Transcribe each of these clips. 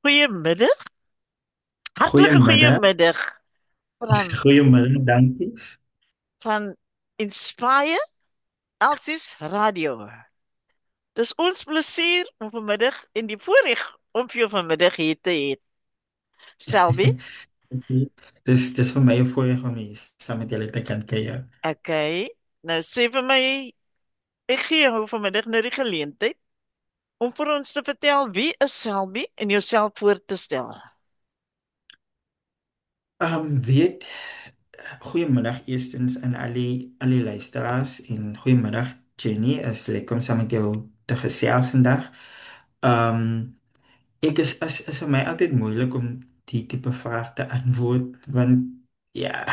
Goedemiddag, hartelijke Goedemiddag, goedemiddag goedemiddag, dankie. van Inspire Elsies Radio. Dus ons plesier om vanmiddag in die voorrecht om vir jou vanmiddag hier te hê. Selby, Dis vir my 'n voorreg om hier saam met julle te kan kuier. okay. Nou sê vir my, ek gee jou vanmiddag nou die geleentheid om vir ons te vertel wie is Selby en jouself voor te stel. Weet goeiemiddag eerstens aan al die luisteraars en goeiemiddag Jenny, is lekker om saam met jou te gesels vandag. Um ek is vir my altyd moeilik om die tipe vraag te antwoord want ja,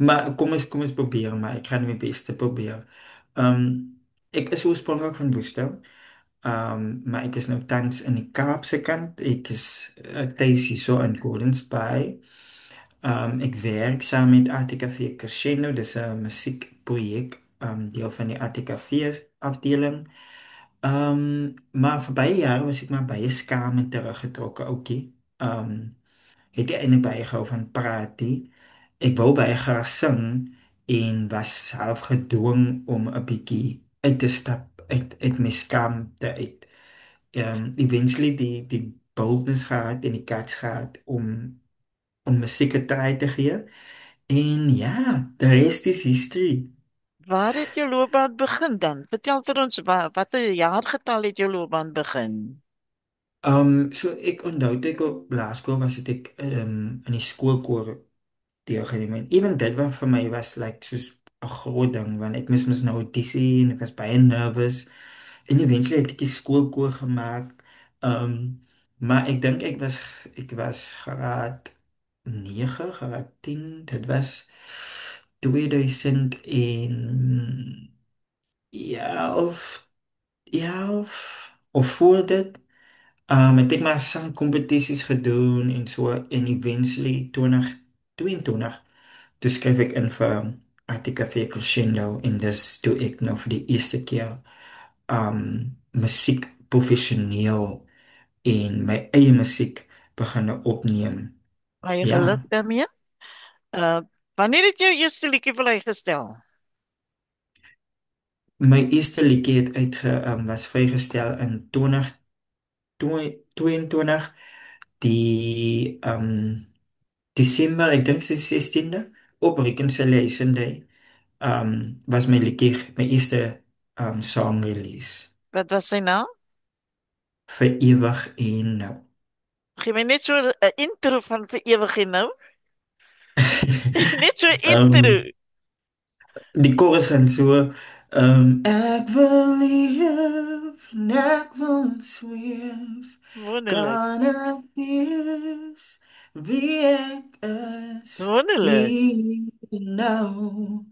maar kom ons probeer maar ek gaan my bes te probeer. Ek is oorspronklik van Woestel. Maar ek is nou tans in die Kaapse kant. Ek is tuis hierso in Gordons Bay. Ek werk saam met ATKV Crescendo, dis 'n musiekprojek, deel van die ATKV afdeling. Maar vir baie jare was ek maar baie skaam en teruggetrokke, oukie. Het jy eintlik baie gehou van praat nie. Ek wou baie graag sing en was half gedwing om 'n bietjie uit te stap uit my skaamte uit. Eventually die boldness gehad en die guts gehad om musiek 'n try te gee. En ja, the rest is history. Waar het jou loopbaan begin dan? Vertel vir ons, watter jaargetal het jou loopbaan begin? So ek onthou toe ek op laerskool was, het ek in die skoolkoor deelgeneem. En even dit wat vir my was like soos 'n groot ding want ek mis nou audisie en ek was baie nervous. En eventually het ek die skoolkoor gemaak. Maar ek dink ek was graad 9, graad 10. Dit was 2000 en ja of voor dit. Het ek maar sangkompetisies gedoen en so en eventually 2022 toe skryf ek in vir ATKV Crescendo en dis toe ek nou vir die eerste keer musiek professioneel en my eie musiek begin opneem. Baie geluk Ja, daarmee. Uh, wanneer het jou eerste liedjie vrygestel? my eerste liedjie was vrygestel in 2022 die Desember, ek dink dit is 16de op Reconciliation Day. Was my liedjie my eerste song release Wat was sy naam? vir ewig en nou. Gee my net so 'n intro van vir ewig en nou. Net so 'n intro. um, Die chorus gaan so ek wil leef en ek wil sweef Wonderlik. kan ek wees wie ek is Wonderlik. hier en nou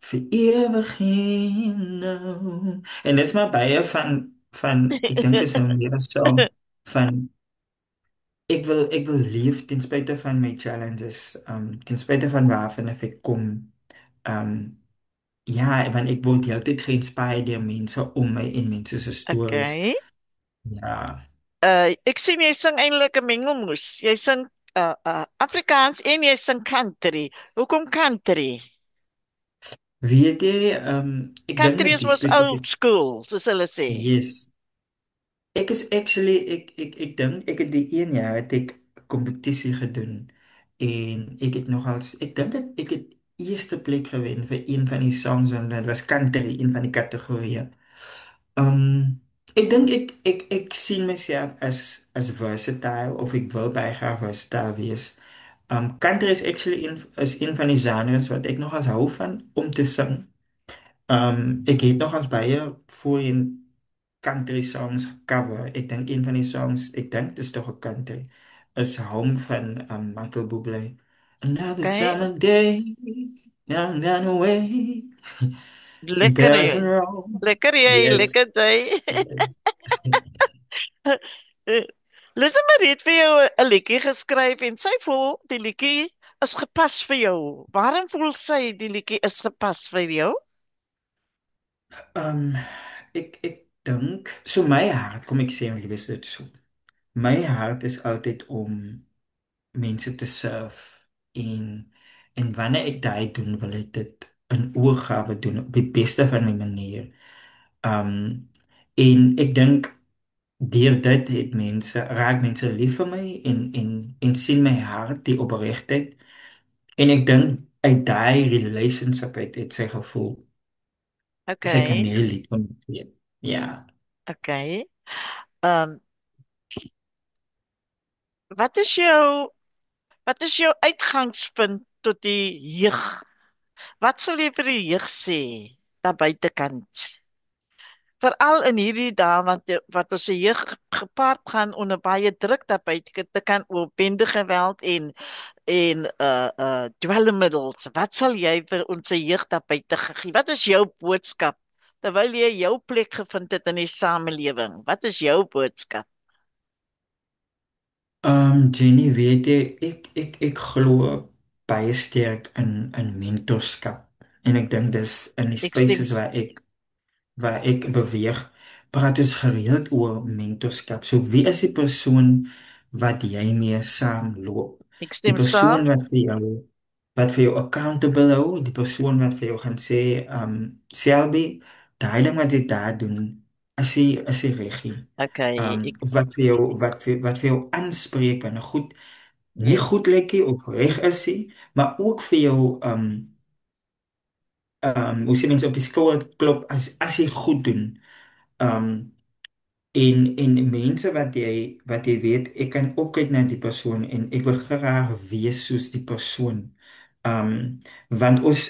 vir ewig en nou en dit is maar baie van ek dink is 'n meer song van ek wil leef ten spyte van my challenges ten spyte van waarvan ek kom. um Ja, want ek word heeltyd geïnspireer deur mense om my en mense se stories. Okay. Ja, Ek sien jy sing eintlik 'n mengelmoes. Jy sing Afrikaans en jy sing country. Hoekom country? weet jy, ek dink Country met is die mos spesifiek, old school, soos hulle sê. yes. Ek is actually ek dink ek het die een jaar het ek 'n kompetisie gedoen en ek het nogals ek dink dat ek het eerste plek gewen vir een van die songs en dit was country, een van die kategorieë. Ek dink ek sien myself as versatile of ek wil baie graag versatile wees. Country is actually een van die genres wat ek nogals hou van om te sing. Ek het nogals baie voorheen country songs cover. Ek dink een van die songs, ek dink dit is tog 'n country, is Home van Michael Bublé. Another Okay. summer day, young and away, in Lekker jy. Paris and Rome. Lekker jy, Yes, lekker jy. yes. Lisa Marie het vir jou 'n liedjie geskryf en sy voel die liedjie is gepas vir jou. Waarom voel sy die liedjie is gepas vir jou? Um, ek dink so my hart, kom ek sê, ek weet dit so. my hart is altyd om mense te serve en wanneer ek daai doen, wil ek dit in oorgawe doen op die beste van my manier. Um en ek dink deur dit het mense raak mense lief vir my en sien my hart, die opregtheid. En ek dink uit daai relationship het sy gevoel sy kan Okay, nie lied van my gee. Ja. okay. Ehm, wat is jou wat is jou uitgangspunt tot die jeug? Wat sal jy vir die jeug sê daar buitekant? Veral in hierdie dae wat ons se jeug gepaard gaan onder baie druk daar buitekant oorwendige geweld en dwelmmiddels. Wat sal jy vir ons jeug daar buite gee? Wat is jou boodskap terwyl jy jou plek gevind het in die samelewing? Wat is jou boodskap? Jenny, weet jy, ek glo baie sterk in mentorskap. En ek dink dis in die Ek stem spaces waar ek beweeg, praat ons gereeld oor mentorskap. So wie is die persoon wat jy mee saamloop? ek Die stem saam. persoon wat vir jou accountable hou, die persoon wat vir jou gaan sê, Selby, daai ding wat jy daar doen, as jy regie. Okay, Wat vir jou aanspreek wanneer goed nie yes, goed lyk nie of reg is nie, maar ook vir jou hoe sê mense op die skouer klop as jy goed doen. Um en mense wat jy weet, ek kan opkyk na die persoon en ek wil graag wees soos die persoon. Want ons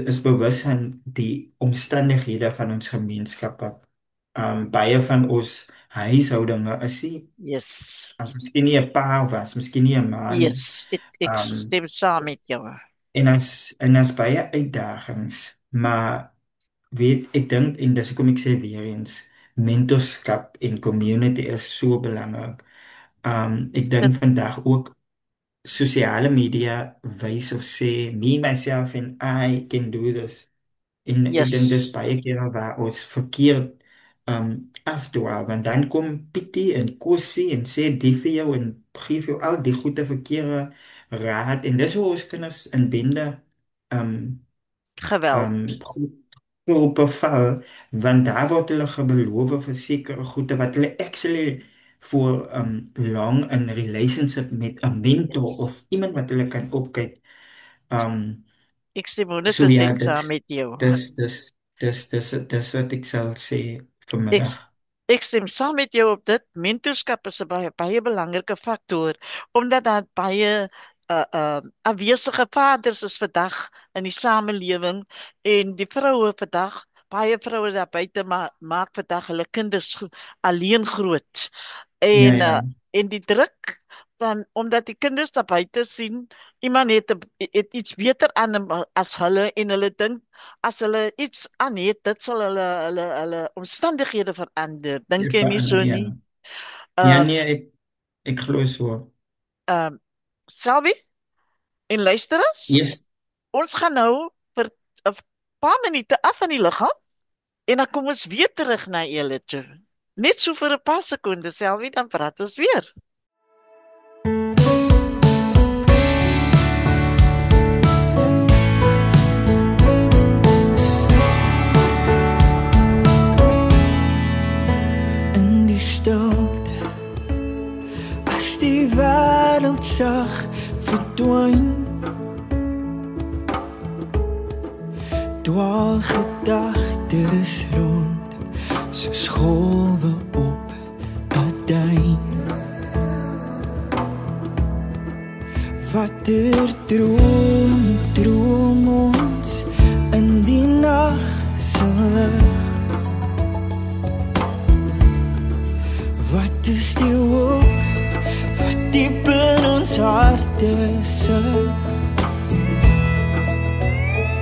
is bewus van die omstandighede van ons gemeenskappe. Baie van ons huishoudinge is nie yes, as miskien nie 'n pa of as miskien nie 'n ma nie. yes. Ek Um stem saam met jou. en as baie uitdagings, maar weet ek dink en dis hoekom ek sê weer eens mentorskap en community is so belangrik. Ek Dit- dink vandag ook sosiale media wys of sê me myself and I can do this. En ek dink dis Yes, baie kere waar ons verkeerd afdwaal, want dan kom Pietie en Kossie en sê die vir jou en gee vir jou al die goeie verkeerde raad en dis hoe ons kinders in bende um geweld. groepe val, want daar word hulle gebeloof vir sekere goede wat hulle actually voor long in relationship met 'n mentor Yes. of iemand wat hulle kan opkyk. Um Ek stem so ja, 100% saam met jou. dis dis dis wat ek sal sê Ek, vanmiddag. ek stem saam met jou op dit. Mentorskap is 'n baie belangrike faktor omdat daar baie afwesige vaders is vandag in die samelewing en die vroue vandag, baie vroue daar buite maak vandag hulle kinders alleen groot. Ja, En ja, en die druk dan omdat die kinders daar buite sien iemand het iets beter aan hom as hulle en hulle dink as hulle iets aan het, dit sal hulle omstandighede verander. Dink jy nie verander, so ja. nie? Ja, Uh nee, ek glo so. um Selby en luisterers, Yes. ons gaan nou vir 'n paar minute af van die liggaam en dan kom ons weer terug na julle toe. Net so vir 'n paar sekondes, Selby, dan praat ons weer. In die stilte, as die wêreld sag verdwyn, dwaal gedagtes rond, soos golwe op 'n duin. Watter droom ons in die nag se lig? Wat is die hoop wat diep in ons harte sig?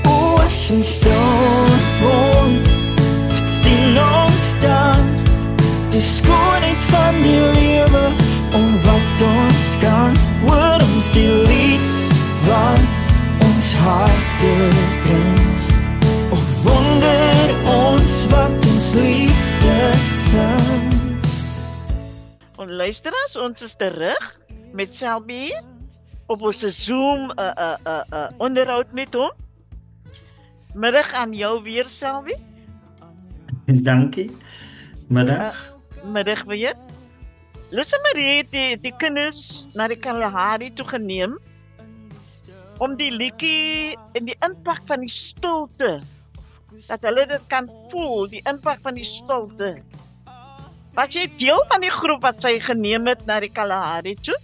O, as ons stil word, wat sien ons dan? Die skoonheid van die lewe, om wat ons kan, hoor ons die lied wat ons harte bring. Of wonder ons wat ons liefde sing. luisteraars, ons is terug met Selby op ons Zoom onderhoud met hom. Middag aan jou weer, Selby. Dankie. Uh, Middag. middag weer. Lisa Marie het die kinders na die Kalahari toe geneem om die liedjie en die impak van die stilte, dat hulle dit kan voel, die impak van die stilte. Was jy deel van die groep wat sy geneem het na die Kalahari toe?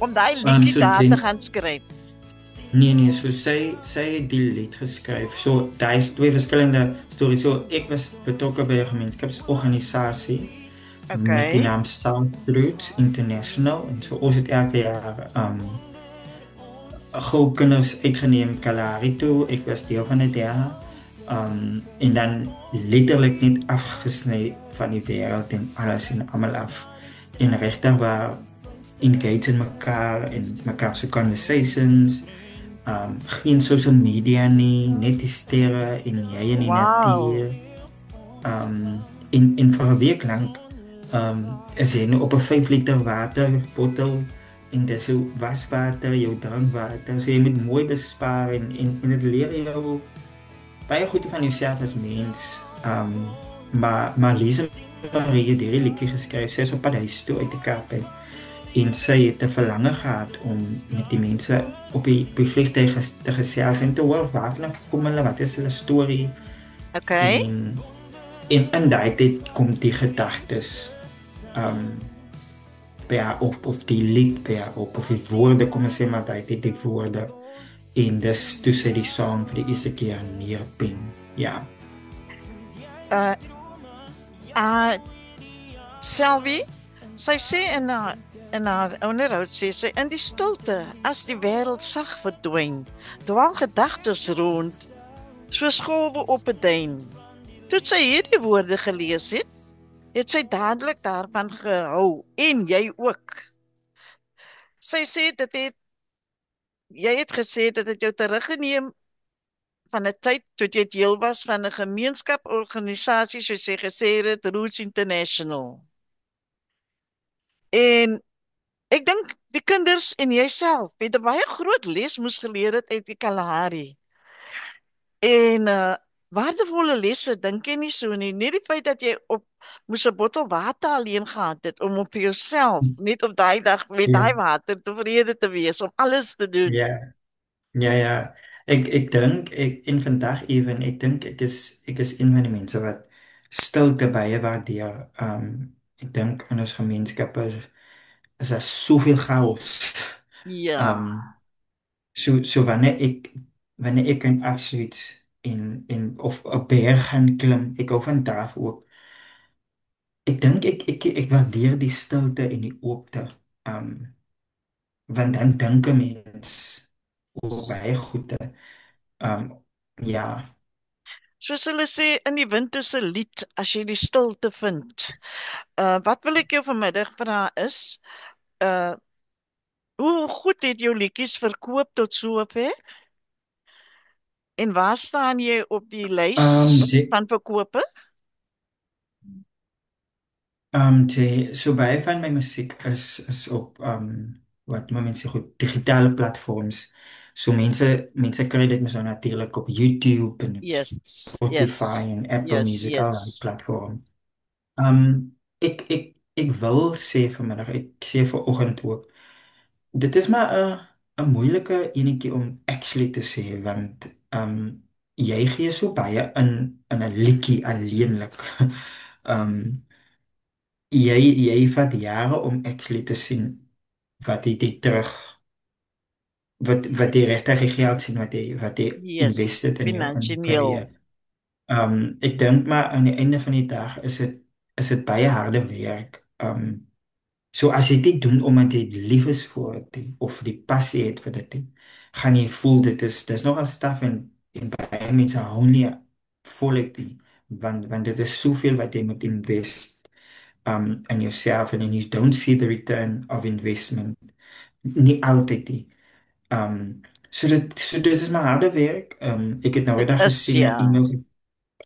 Om daai liedjie So daar te Jen, gaan skryf. nee, so sy het die lied geskryf. So daar is twee verskillende stories. So ek was betrokke by 'n gemeenskapsorganisasie met die Okay. naam South Roots International en so ons het elke jaar 'n groep kinders uitgeneem Kalahari toe. Ek was deel van dit jaar. En dan letterlik net afgesny van die wêreld en alles en almal af. En regtig waar engage in mekaar en mekaar se conversations. Geen social media nie, net die sterre en jy in die Wow. natuur. In vir 'n week lank is jy nou op 'n 5 liter waterbottel en dis jou waswater, jou drinkwater. So jy moet mooi bespaar en dit leer jou baie goed van jouself as mens. Maar Lisa Marie het hierdie liedjie geskryf. Sy is op pad huis toe uit die Kaap uit. En sy het 'n verlange gehad om met die mense op die vliegtuig te gesels en te hoor waarvan kom hulle, wat is hulle storie. Okay. En in daai tyd kom die gedagtes by haar op, of die lied by haar op, of die woorde, kom ons sê maar daai tyd die woorde. En dis toe sy die song vir die eerste keer neerpen. Ja. Uh Selby, sy sê in haar onderhoud sê sy in die stilte, as die wêreld sag verdwyn, dwaal gedagtes rond, soos golwe op 'n duin. Toe sy hierdie woorde gelees het sy dadelik daarvan gehou en jy ook. Sy sê jy het gesê dit het jou teruggeneem van 'n tyd toe jy deel was van 'n gemeenskapsorganisasie, soos jy gesê het, Roots International. En ek dink die kinders en jouself het 'n baie groot les moes geleer het uit die Kalahari. En waardevolle lesse, dink jy nie so nie? Net die feit dat jy moes 'n bottel water alleen gehad het om op jouself, net op daai dag met Ja. daai water tevrede te wees, om alles te doen. Ja. Ja, ja. Ek dink en vandag ewen ek is een van die mense wat stilte baie waardeer. Ek dink in ons gemeenskappe is daar soveel chaos. Ja. Um so wanneer ek kan afswits en of 'n berg gaan klim, ek hou van daar ook. Ek dink ek waardeer die stilte en die oopte. Um want dan dink 'n mens oor baie goede. Um ja. Soos hulle sê in die winter se lied, as jy die stilte vind. Wat wil ek jou vanmiddag vra is, uh hoe goed het jou liedjies verkoop tot sover? En waar staan jy op die lys Die, van verkope? so baie van my musiek is op wat noem mense goed digitale platforms. So mense kry dit mos nou natuurlik op YouTube en op Yes, Spotify yes, en Apple yes, Music al die yes. platforms. Ek wil sê vanmiddag, ek sê vanoggend ook, dit is maar 'n moeilike enetjie om actually te sê want jy gee so baie in 'n liedjie alleenlik. Um jy vat jare om actually te sien wat jy terug wat jy regtig geld sien wat jy Yes, invested in jou finansieel. career. Ek dink maar aan die einde van die dag is dit baie harde werk. So as jy dit doen omdat jy lief is vir dit of die passie het vir dit, gaan jy voel dis nogal staf en baie mense hou nie voluit nie want dit is soveel wat jy moet invest in yourself and then you don't see the return of investment. Nie altyd nie. So dit is maar harde werk. Ek het nou Dit eendag is, gesien 'n ja. e-mail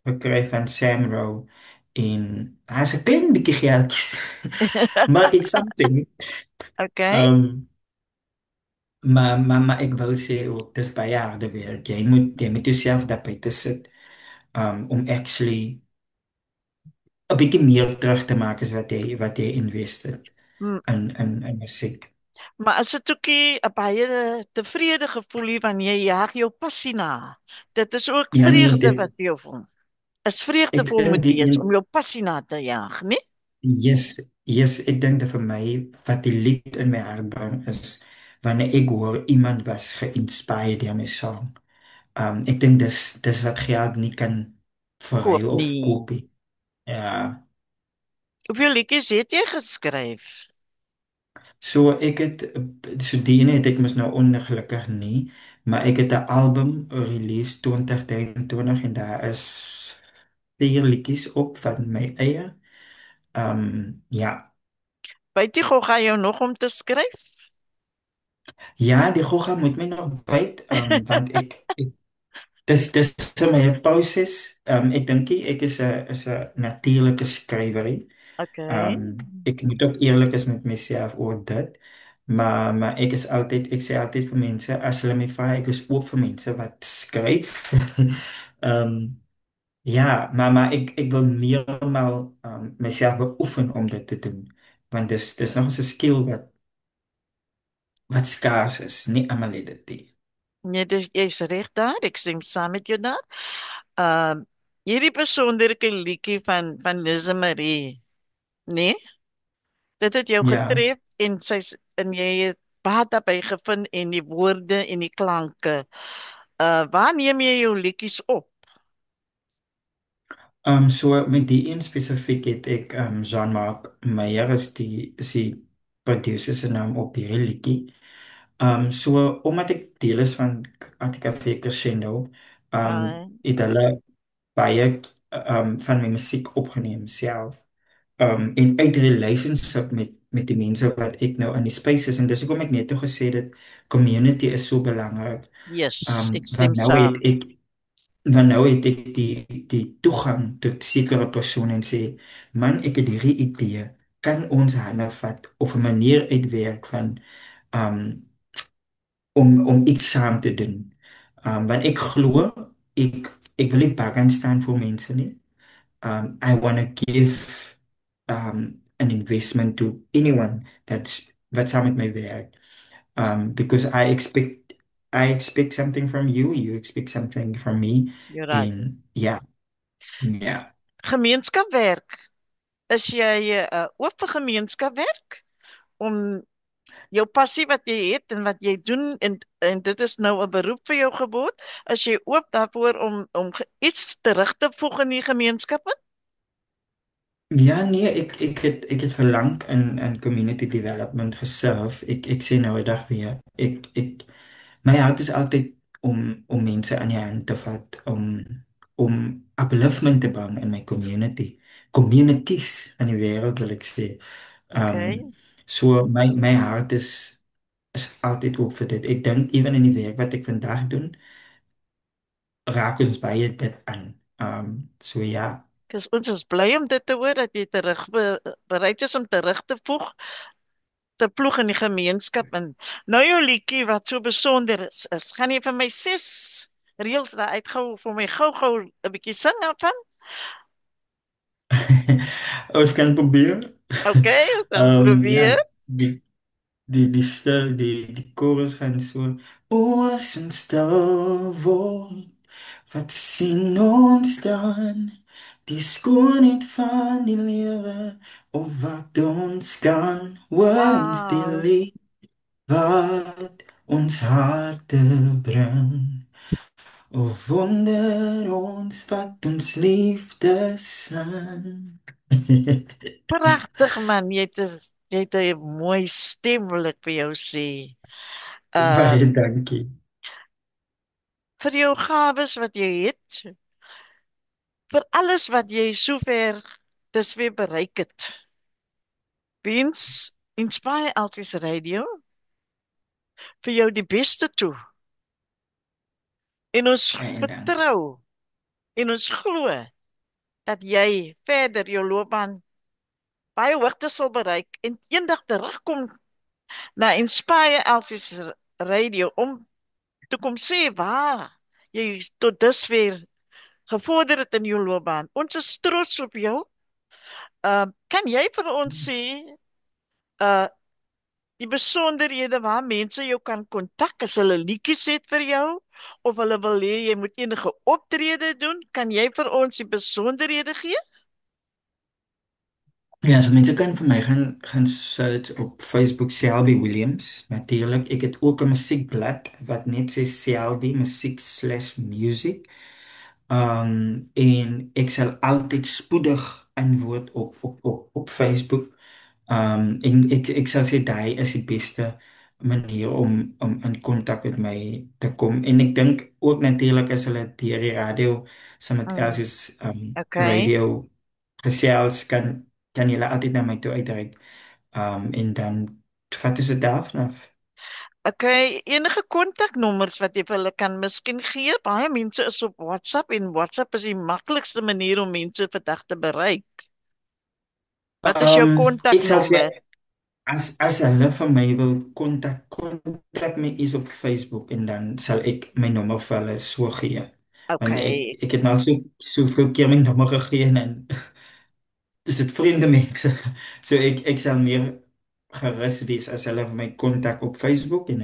gekry van Sam Rowe en hy's 'n klein bietjie geldjies. Maar it's something. Okay. Um maar ek wil sê ook dis baie harde werk. Jy moet jouself daar buite sit om actually 'n bietjie meer terug te maak as wat jy invested M- in musiek. Maar as dit ookie 'n baie tevrede gevoel hier wanneer jy jag jou passie na. Dit is ook Ja nee, vreugde wat jy voel. Is ek vreugdevol dink moet wees om jou passie na te jag, né? yes, yes, ek dink dat vir my wat die lied in my hart bring is wanneer ek hoor iemand was geïnspireerd deur my song. Ek dink dis wat geld nie kan Koop verruil of nie. koop nie. Ja. Hoeveel liedjies het jy geskryf? So ek het so die ene het ek mos nou ongelukkig nie, maar ek het 'n album release 2023 en daar is 4 liedjies op van my eie. Ja. Weet jy gou gaan jou nog om te skryf? Ja, die gogga moet my nog byt, want ek dis vir my 'n proses. Ek dink nie ek is 'n natuurlike skrywer nie. Okay. Ek moet ook eerlik is met myself oor dit. Maar ek sê altyd vir mense as hulle my vra, ek is oop vir mense wat skryf. Ehm ja, maar ek wil meermaal myself beoefen om dit te doen. Want dis nog 'n skill wat skaars is. Nie almal het dit nie. Nee, jy's reg daar. Ek stem saam met jou daar. Ehm hierdie besonderlike liedjie van Lise Marie, nee, dit het jou Ja. getref en jy het baat daarbey gevind en die woorde en die klanke. Waar neem jy jou liedjies op? So met die een spesifiek het ek Jean-Marc Meyer is die producer se naam op hierdie liedjie. So omdat ek deel is van Attica Crescendo, Uh, het hulle baie van my musiek opgeneem self. En uit relationship met die mense wat ek nou in die space is en dis hoekom ek net toe gesê dat community is so belangrik. yes, ek Want stem nou het saam. ek want nou het ek die toegang tot sekere persone en sê, man, ek het hierdie idee, kan ons hande vat of 'n manier uitwerk van um om iets saam te doen. Want ek glo ek wil nie bang staan vir mense nie. I want to give an investment to anyone wat saam met my werk. Because I expect something from you, you expect something from me. You're right. En ja, S- ja. Gemeenskapwerk. Is jy oop vir gemeenskapwerk om jou passie wat jy het en wat jy doen en dit is nou 'n beroep vir jou geword, is jy oop daarvoor om iets terug te voeg in die gemeenskap? Ja, nee, ek het verlang in community development gesurf. Ek sê nou 'n dag weer. My hart is altyd om mense aan die hand te vat om upliftment te bring in my community. Communities in die wêreld wil ek sê. Okay. So my hart is altyd oop vir dit. Ek dink ewen in die werk wat ek vandag doen, raak ons baie dit aan. So ja. Ons is bly om dit te hoor dat jy bereid is om terug te voeg, te ploeg in die gemeenskap en nou jou liedjie wat so besonder is. Gaan jy vir my 6 reels daar uitgou vir my gou-gou 'n bietjie sing af? Ons kan probeer. Okay, ons sal Ja, probeer. die chorus gaan so. Ons stil word, wat sien ons dan? Die skoonheid van die lewe, of wat ons kan, wat ons Wow. deel, wat ons harte bring. Of wonder ons wat ons liefde sing. Pragtig man, jy het 'n mooi stem wil ek vir jou sê. Uh Baie dankie. vir jou gawes wat jy het, vir alles wat jy sover dis weer bereik het. Wens Inspire Altis Radio vir jou die beste toe. En ons Baie dankie. vertrou en ons glo dat jy verder jou loopbaan baie hoogte sal bereik en eendag terugkom na Inspire Elsies Radio om te kom sê waar jy tot dusver gevorder het in jou loopbaan. Ons is trots op jou. Kan jy vir ons sê uh die besonderhede waar mense jou kan kontak as hulle liedjies het vir jou of hulle wil hê jy moet enige optrede doen, kan jy vir ons die besonderhede gee? Ja, so mense kan vir my gaan search op Facebook Selby Williams. Natuurlik, ek het ook 'n musiekblad wat net sê Selby musiek/music. En ek sal altyd spoedig antwoord op Facebook. En ek sal sê daai is die beste manier om in kontak met my te kom. En ek dink ook natuurlik as hulle deur die radio, saam met Mm, Elsies okay. radio gesels kan julle altyd na my toe uitreik. En dan vat ons dit daarvan. Okay, enige kontaknommers wat jy vir hulle kan miskien gee? Baie mense is op WhatsApp en WhatsApp is die maklikste manier om mense vandag te bereik. Wat is jou Ek sal sê kontaknommer? as hulle van my wil kontak my is op Facebook en dan sal ek my nommer vir hulle so gee. Want Okay, ek het nou soveel keer my nommer gegee en dan dis dit vreemde mense. So ek sal meer gerus wees as hulle vir my kontak op Facebook en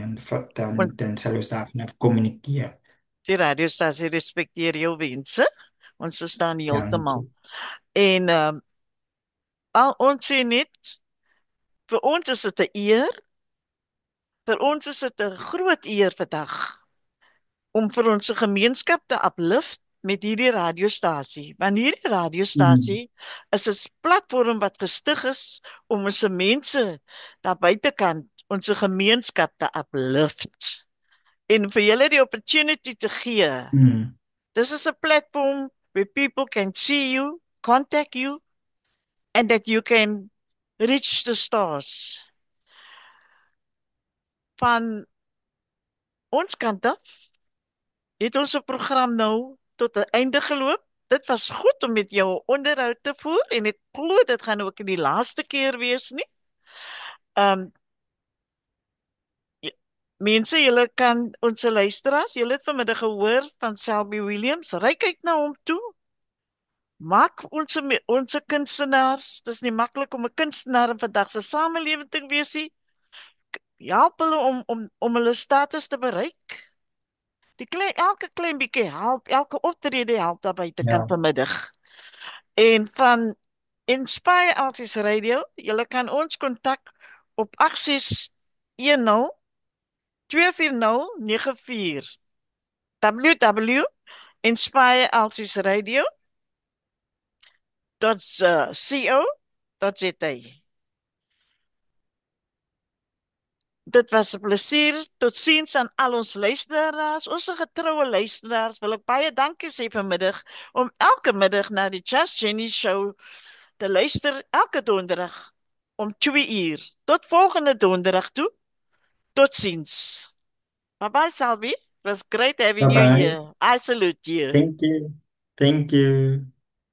want dan sal ons daarvan kommunikeer. die radiostasie respekteer jou wense. Ons verstaan heeltemal. Dankie. En al ons sê net, vir ons is dit 'n eer, vir ons is dit 'n groot eer vandag om vir ons gemeenskap te uplift met hierdie radiostasie. Want hierdie Mm, radiostasie is 'n platform wat gestig is om ons mense daar buitekant ons gemeenskap te uplift en vir julle die opportunity te gee. mm, This is a platform where people can see you, contact you, and that you can reach the stars. Van ons kant af het ons program nou tot 'n einde geloop. Dit was goed om met jou onderhoud te voer en ek glo dit gaan ook nie die laaste keer wees nie. Um mense, julle kan ons luisteraars, julle het vanmiddag gehoor van Selby Williams. Ryk uit na hom toe. Maak ons kunstenaars, dis nie maklik om 'n kunstenaar in vandag se samelewing te wees nie. Help hulle om hulle status te bereik. Elke klein bietjie help, elke optrede help daar buitekant ja. vanmiddag. En van Inspire Artists Radio, julle kan ons kontak op 8610 24094 www.inspireartistsradio.co.za. Dit was 'n plesier. Totsiens aan al ons luisteraars, ons getroue luisteraars. Wil ek baie dankie sê vanmiddag om elke middag na die Just Jenny Show te luister elke donderdag om 2 uur. Tot volgende donderdag toe. Totsiens. Bye bye, Salvi. It was great having Bye you bye. here. I salute you. Thank you. Thank you.